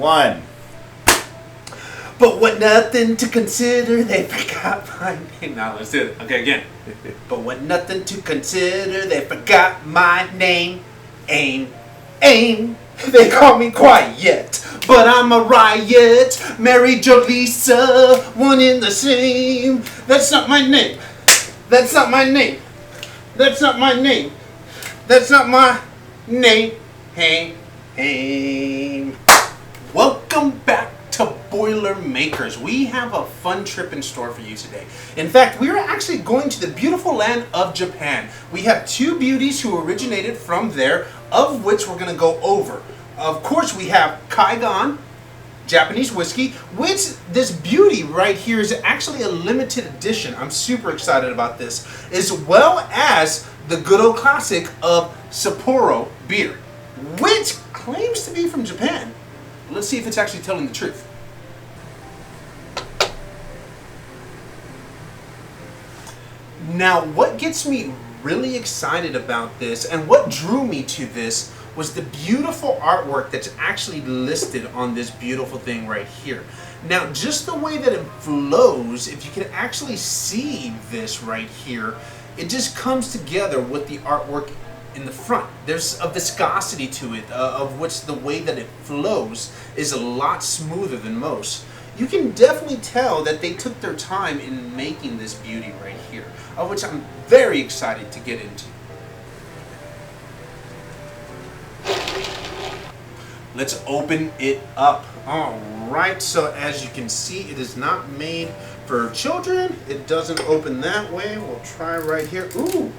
one. But what nothing to consider, they forgot my name. Now let's do it. Okay, again. But what nothing to consider, they forgot my name. Aim, aim. They call me quiet, but I'm a riot. Mary Jolisa, one in the same. That's not my name. That's not my name. That's not my name. That's not my name. Hey, hey. Welcome back to Boilermakers. We have a fun trip in store for you today. In fact, we are actually going to the beautiful land of Japan. We have two beauties who originated from there, of which we're going to go over. Of course, we have Kaigan, Japanese whiskey, which this beauty right here is actually a limited edition. I'm super excited about this, as well as the good old classic of Sapporo beer, which claims to be from Japan. Let's see if it's actually telling the truth. Now, what gets me really excited about this and what drew me to this was the beautiful artwork that's actually listed on this beautiful thing right here. Now, just the way that it flows, if you can actually see this right here, it just comes together with the artwork in the front. There's a viscosity to it, of which the way that it flows is a lot smoother than most. You can definitely tell that they took their time in making this beauty right here, of which I'm very excited to get into. Let's open it up. Alright, so as you can see, it is not made for children. It doesn't open that way. We'll try right here. Ooh!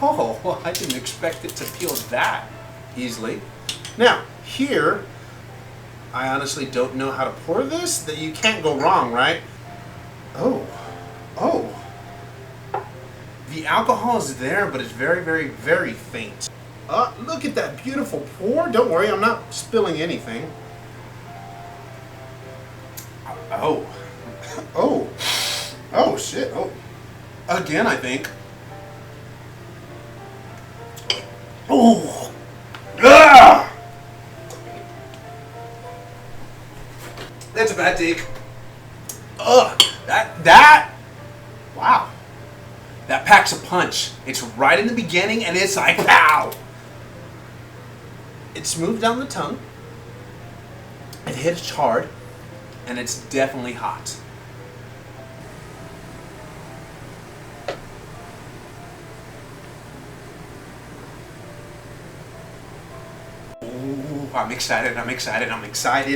Oh, I didn't expect it to peel that easily. Now, here, I honestly don't know how to pour this. That you can't go wrong, right? Oh. The alcohol is there, but it's very, very, very faint. Look at that beautiful pour. Don't worry, I'm not spilling anything. Oh shit. Oh, again, I think. Oh, ah! That's a bad take. Wow. That packs a punch. It's right in the beginning, and it's like, pow! It's smooth down the tongue. It hits hard, and it's definitely hot. Ooh, I'm excited.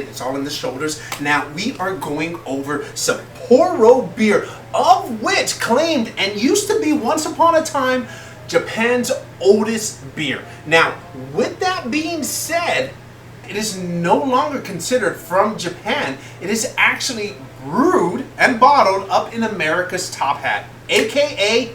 It's all in the shoulders. Now, we are going over Sapporo beer, of which claimed and used to be once upon a time Japan's oldest beer. Now, with that being said, it is no longer considered from Japan. It is actually brewed and bottled up in America's top hat, aka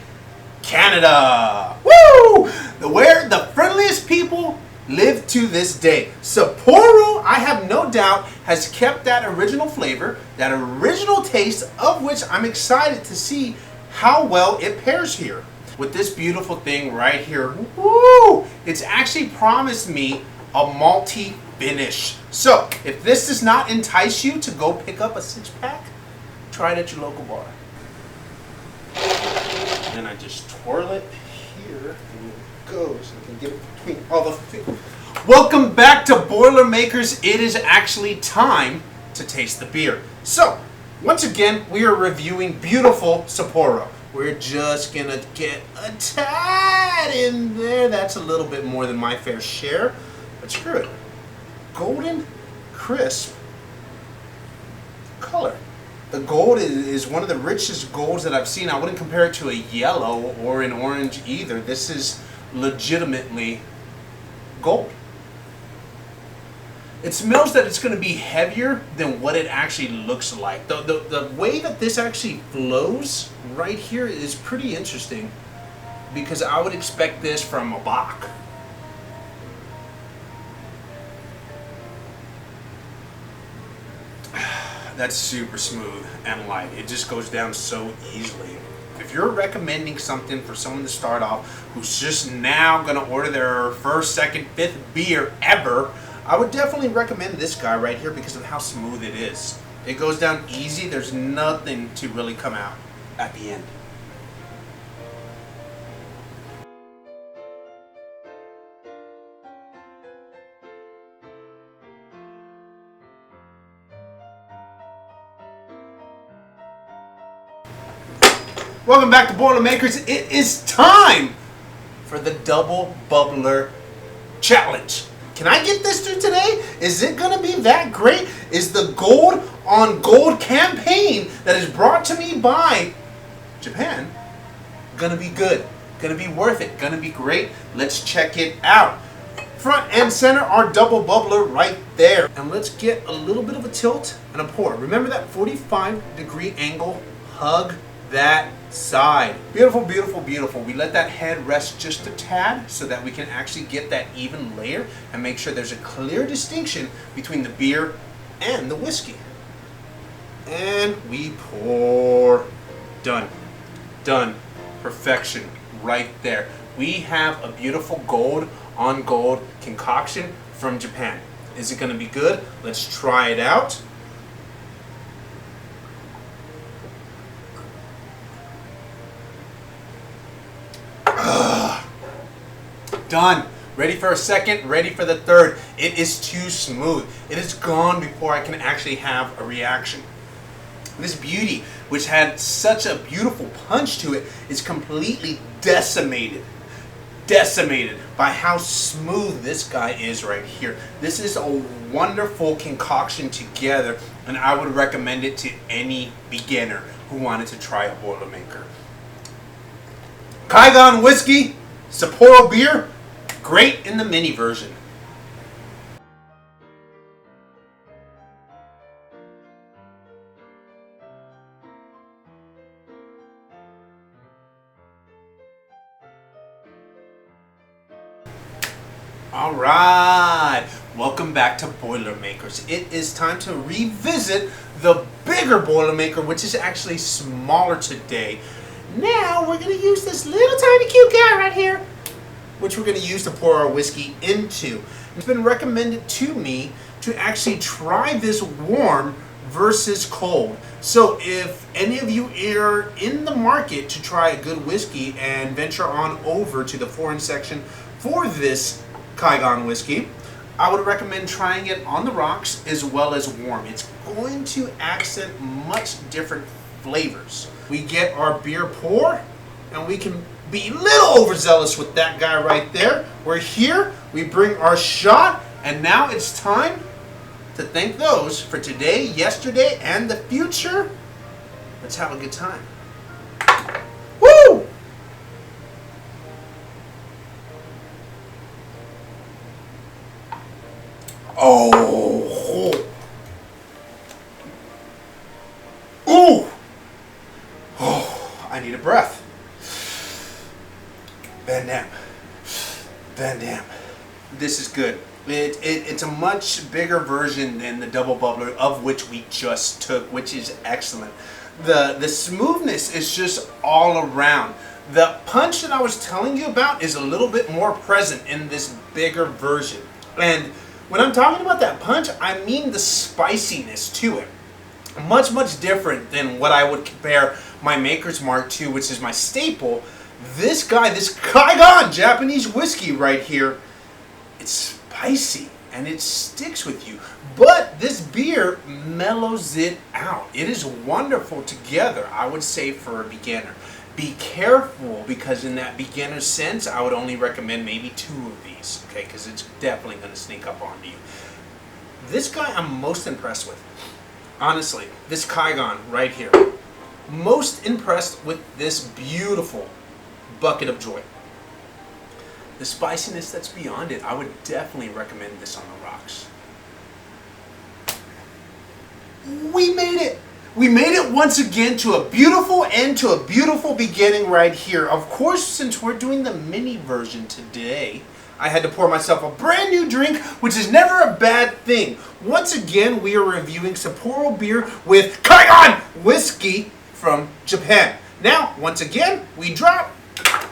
Canada. Woo! Where the friendliest people live to this day. Sapporo, I have no doubt, has kept that original flavor, that original taste, of which I'm excited to see how well it pairs here with this beautiful thing right here. Woo! It's actually promised me a malty finish. So, if this does not entice you to go pick up a 6-pack, try it at your local bar. And then I just twirl it here, and it goes. I can get it between all the things. Welcome back to Boilermakers. It is actually time to taste the beer. So, once again, we are reviewing beautiful Sapporo. We're just gonna get a tad in there. That's a little bit more than my fair share, but screw it. Golden, crisp color. The gold is one of the richest golds that I've seen. I wouldn't compare it to a yellow or an orange either. This is legitimately gold. It smells that it's going to be heavier than what it actually looks like. The way that this actually flows right here is pretty interesting, because I would expect this from a Bach. That's super smooth and light. It just goes down so easily. If you're recommending something for someone to start off who's just now going to order their first, second, fifth beer ever, I would definitely recommend this guy right here because of how smooth it is. It goes down easy. There's nothing to really come out at the end. Welcome back to Boilermakers. It is time for the double bubbler challenge. Can I get this through today? Is it going to be that great? Is the gold on gold campaign that is brought to me by Japan going to be good? Going to be worth it? Going to be great? Let's check it out. Front and center our double bubbler right there. And let's get a little bit of a tilt and a pour. Remember that 45-degree angle? Hug that side. Beautiful, beautiful, beautiful. We let that head rest just a tad so that we can actually get that even layer and make sure there's a clear distinction between the beer and the whiskey. And we pour. Done. Done. Perfection right there. We have a beautiful gold on gold concoction from Japan. Is it going to be good? Let's try it out. Done. Ready for a second, ready for the third. It is too smooth. It is gone before I can actually have a reaction. This beauty, which had such a beautiful punch to it, is completely decimated. Decimated by how smooth this guy is right here. This is a wonderful concoction together, and I would recommend it to any beginner who wanted to try a Boilermaker. Kaigan whiskey, Sapporo beer, great in the mini version. Alright, welcome back to Boilermakers. It is time to revisit the bigger Boilermaker, which is actually smaller today. Now we're going to use this little tiny cute guy right here, which we're going to use to pour our whiskey into. It's been recommended to me to actually try this warm versus cold. So if any of you are in the market to try a good whiskey and venture on over to the foreign section for this Kaigan whiskey, I would recommend trying it on the rocks as well as warm. It's going to accent much different flavors. We get our beer pour, and we can be a little overzealous with that guy right there. We're here, we bring our shot, and now it's time to thank those for today, yesterday, and the future. Let's have a good time. Woo! Oh! Ooh! Oh, I need a breath. Van Damme. Van Damme. This is good. It's a much bigger version than the double bubbler, of which we just took, which is excellent. The smoothness is just all around. The punch that I was telling you about is a little bit more present in this bigger version. And when I'm talking about that punch, I mean the spiciness to it. Much, much different than what I would compare my Maker's Mark II, which is my staple. This guy, this Kaigan Japanese whiskey right here, it's spicy and it sticks with you. But this beer mellows it out. It is wonderful together, I would say, for a beginner. Be careful, because in that beginner sense, I would only recommend maybe 2 of these, okay? Because it's definitely going to sneak up onto you. This guy I'm most impressed with. Honestly, this Kaigan right here. Most impressed with this beautiful bucket of joy. The spiciness that's beyond it, I would definitely recommend this on the rocks. We made it! We made it once again to a beautiful end, to a beautiful beginning right here. Of course, since we're doing the mini version today, I had to pour myself a brand new drink, which is never a bad thing. Once again, we are reviewing Sapporo beer with Kaigan whiskey from Japan. Now, once again, we drop.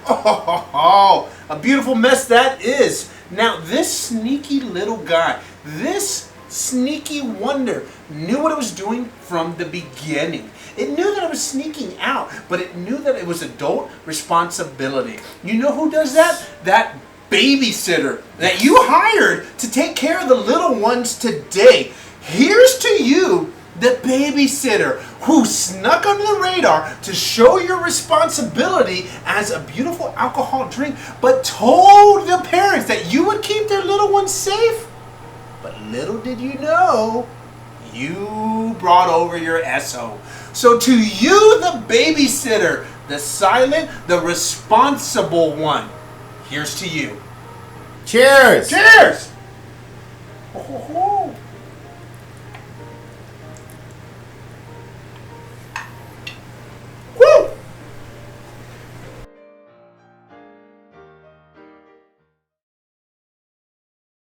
Oh, a beautiful mess that is. Now, this sneaky little guy, This sneaky wonder knew what it was doing from the beginning. It knew that it was sneaking out, but it knew that it was adult responsibility. You know who does that? That babysitter that you hired to take care of the little ones today. Here's to you, the babysitter who snuck under the radar to show your responsibility as a beautiful alcohol drink, but told the parents that you would keep their little ones safe. But little did you know, you brought over your SO. So to you, the babysitter, the silent, the responsible one, here's to you. Cheers! Cheers!